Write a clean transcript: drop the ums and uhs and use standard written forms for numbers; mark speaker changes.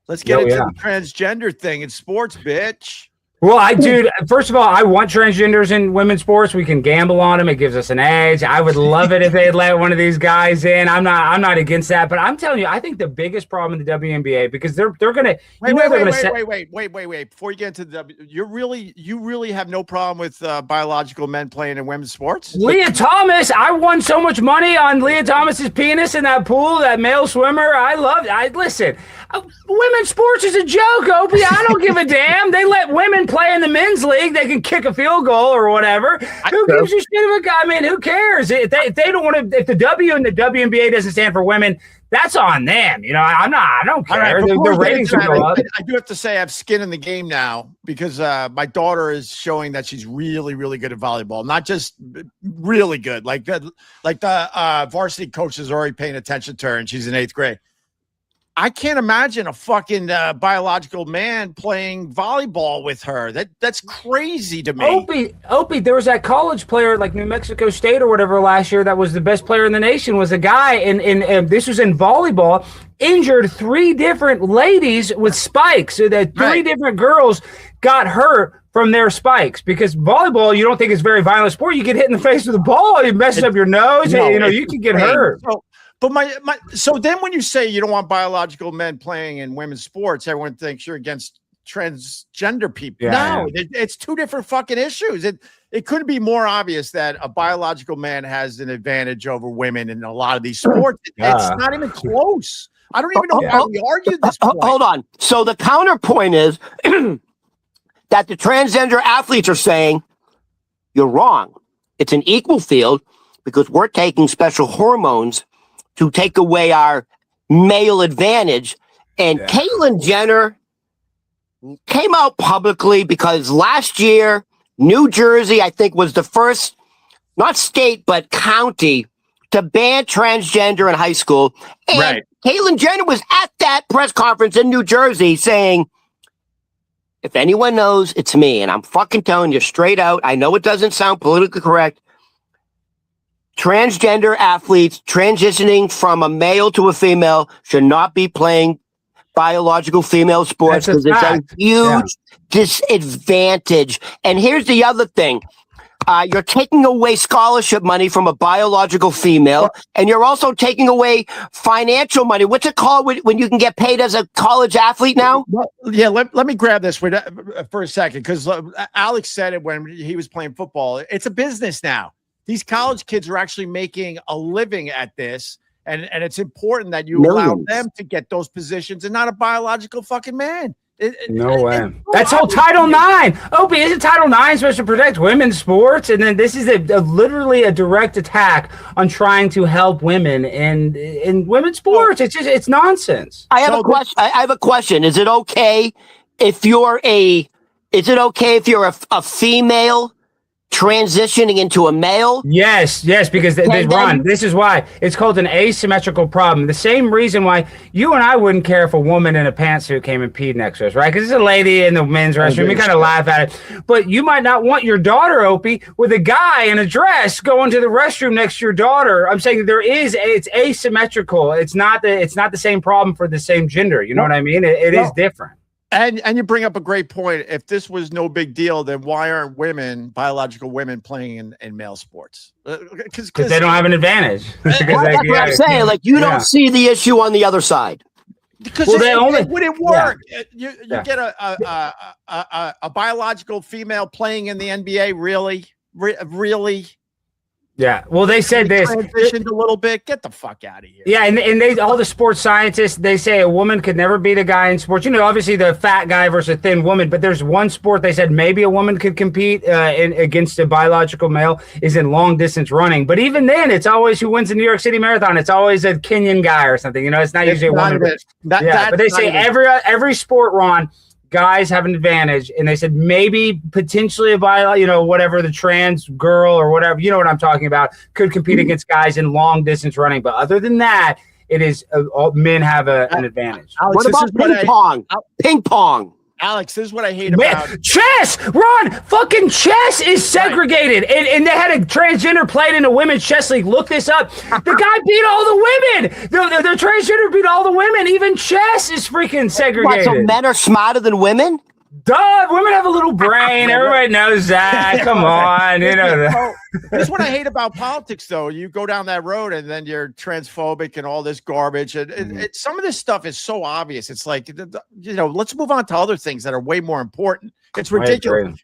Speaker 1: Let's get into the transgender thing in sports, bitch.
Speaker 2: Well, dude, first of all, I want transgenders in women's sports. We can gamble on them. It gives us an edge. I would love it if they'd let one of these guys in. I'm not against that, but I'm telling you, I think the biggest problem in the WNBA, because they're gonna
Speaker 1: wait. Before you get into the you really have no problem with biological men playing in women's sports?
Speaker 2: Leah Thomas, I won so much money on Leah Thomas's penis in that pool, that male swimmer. Listen, women's sports is a joke, Opie. I don't give a damn. They let women play in the men's league. They can kick a field goal or whatever. Who gives a shit of a guy? I mean, who cares? If they don't want to, if the W in the WNBA doesn't stand for women, that's on them. You know, I don't care.
Speaker 1: Right,
Speaker 2: the ratings will go up.
Speaker 1: I do have to say I have skin in the game now because my daughter is showing that she's really, really good at volleyball. Not just really good, like the varsity coach is already paying attention to her, and she's in 8th grade. I can't imagine a fucking biological man playing volleyball with her. That's crazy to me.
Speaker 2: Opie, there was that college player like New Mexico State or whatever last year that was the best player in the nation, was a guy in this was in volleyball, injured 3 different ladies with spikes. So that 3 different girls got hurt from their spikes, because volleyball, you don't think it's a very violent sport. You get hit in the face with a ball, you messes up your nose, you can get hurt.
Speaker 1: But so then when you say you don't want biological men playing in women's sports, everyone thinks you're against transgender people. No, it's 2 different fucking issues. It couldn't be more obvious that a biological man has an advantage over women in a lot of these sports. It's not even close. I don't even know how we argue this point.
Speaker 3: Hold on. So the counterpoint is that the transgender athletes are saying you're wrong. It's an equal field because we're taking special hormones to take away our male advantage. And Caitlyn Jenner came out publicly because last year, New Jersey, I think, was the first, not state, but county to ban transgender in high school. And Caitlyn Jenner was at that press conference in New Jersey saying, if anyone knows, it's me. And I'm fucking telling you straight out, I know it doesn't sound politically correct. Transgender athletes transitioning from a male to a female should not be playing biological female sports because it's a huge disadvantage. And here's the other thing. You're taking away scholarship money from a biological female, and you're also taking away financial money. What's it called when you can get paid as a college athlete now?
Speaker 1: Let me grab this for a second, because Alex said it when he was playing football. It's a business now. These college kids are actually making a living at this, and it's important that you allow them to get those positions and not a biological fucking man.
Speaker 2: No way. That's whole Title IX. Opie, isn't Title IX supposed to protect women's sports? And then this is literally a direct attack on trying to help women in women's sports. It's nonsense.
Speaker 3: I have a question. Is it okay if you're a female transitioning into a male?
Speaker 2: Yes, because Ron, this is why it's called an asymmetrical problem. The same reason why you and I wouldn't care if a woman in a pantsuit came and peed next to us, right? Because it's a lady in the men's restroom. We kind of laugh at it. But you might not want your daughter, Opie, with a guy in a dress going to the restroom next to your daughter. I'm saying it's asymmetrical. It's not the same problem for the same gender. You know what I mean? It is different.
Speaker 1: And you bring up a great point. If this was no big deal, then why aren't biological women playing in male sports?
Speaker 2: Because they don't have an advantage.
Speaker 3: That's what I'm saying. Like, you don't see the issue on the other side.
Speaker 1: Because it wouldn't work. You get a biological female playing in the NBA, really?
Speaker 2: Yeah, well, they said this.
Speaker 1: Transitioned a little bit. Get the fuck out of here.
Speaker 2: Yeah, and they all the sports scientists, they say a woman could never beat a guy in sports. You know, obviously the fat guy versus a thin woman, but there's one sport they said maybe a woman could compete against a biological male is in long distance running. But even then, it's always who wins the New York City Marathon. It's always a Kenyan guy or something. You know, it's not usually a woman. But they say every sport, Ron, guys have an advantage, and they said maybe potentially whatever the trans girl or whatever, you know what I'm talking about, could compete against guys in long distance running. But other than that, it is all men have an advantage.
Speaker 3: Alex, what about ping pong? Ping pong.
Speaker 1: Alex, this is what I hate about
Speaker 2: chess. Ron, fucking chess is segregated, and they had a transgender played in a women's chess league. Look this up. The guy beat all the women. The transgender beat all the women. Even chess is freaking segregated.
Speaker 3: What, so men are smarter than women?
Speaker 2: Duh, women have a little brain. Everybody knows that. Come on, you know that.
Speaker 1: This is what I hate about politics, though. You go down that road, and then you're transphobic and all this garbage. And some of this stuff is so obvious. It's like, let's move on to other things that are way more important. It's ridiculous.